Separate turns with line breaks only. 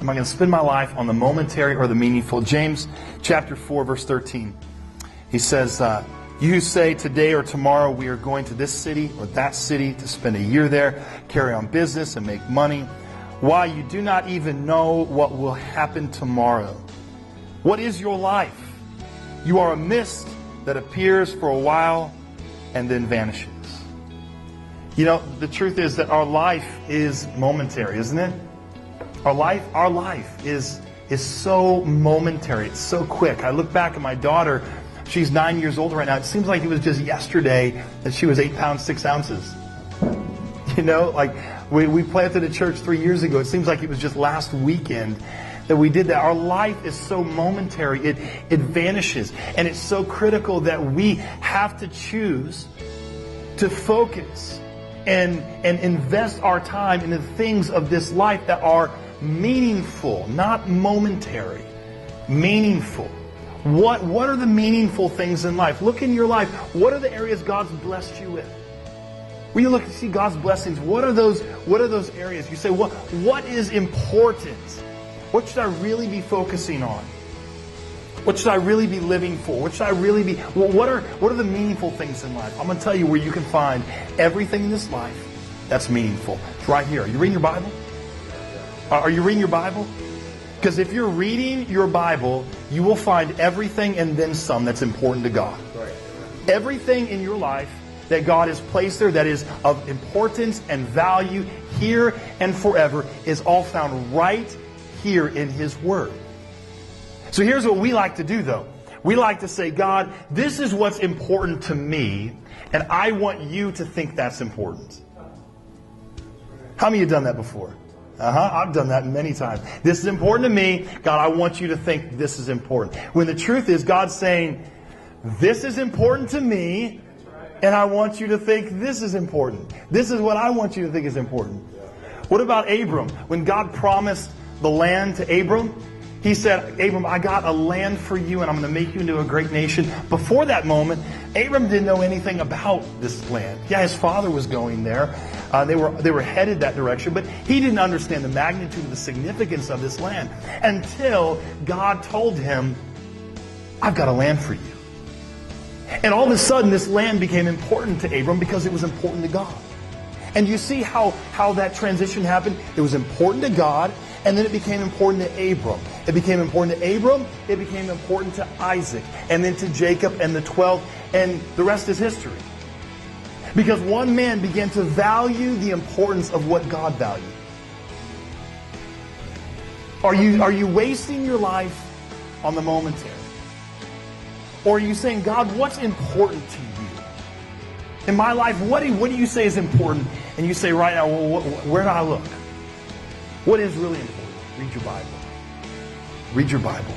Am I going to spend my life on the momentary or the meaningful? James chapter 4, verse 13. He says, you who say today or tomorrow we are going to this city or that city to spend a year there, carry on business and make money, why you do not even know what will happen tomorrow. What is your life? You are a mist that appears for a while and then vanishes. You know, the truth is that our life is momentary, isn't it? Our life is so momentary. It's so quick. I look back at my daughter. She's 9 years old right now. It seems like it was just yesterday that she was 8 pounds, 6 ounces. You know, like we planted a church 3 years ago. It seems like it was just last weekend that we did that. Our life is so momentary. It vanishes. And it's so critical that we have to choose to focus and invest our time in the things of this life that are meaningful, not momentary. Meaningful. What are the meaningful things in life? Look in your life. What are the areas God's blessed you with? When you look and see God's blessings, what are those areas? You say, what is important? What should I really be focusing on? What should I really be living for? What should I really be? What are the meaningful things in life? I'm going to tell you where you can find everything in this life that's meaningful. It's right here. Are you reading your Bible? Are you reading your Bible? Because if you're reading your Bible, you will find everything and then some that's important to God. Everything in your life that God has placed there that is of importance and value here and forever is all found right here in His Word. So here's what we like to do, though. We like to say, God, this is what's important to me, and I want you to think that's important. How many of you have done that before? I've done that many times. This is important to me. God, I want you to think this is important. When the truth is, God's saying, this is important to me, and I want you to think this is important. This is what I want you to think is important. What about Abram? When God promised the land to Abram, He said, Abram, I got a land for you, and I'm going to make you into a great nation. Before that moment, Abram didn't know anything about this land. Yeah, his father was going there. They were headed that direction, but he didn't understand the magnitude and the significance of this land until God told him, I've got a land for you. And all of a sudden, this land became important to Abram because it was important to God. And you see how that transition happened? It was important to God, and then it became important to Abram. It became important to Abram, it became important to Isaac, and then to Jacob and the 12, and the rest is history. Because one man began to value the importance of what God valued. Are you wasting your life on the momentary? Or are you saying, God, what's important to you? In my life, what do you say is important? And you say right now, well, where do I look? What is really important? Read your Bible. Read your Bible.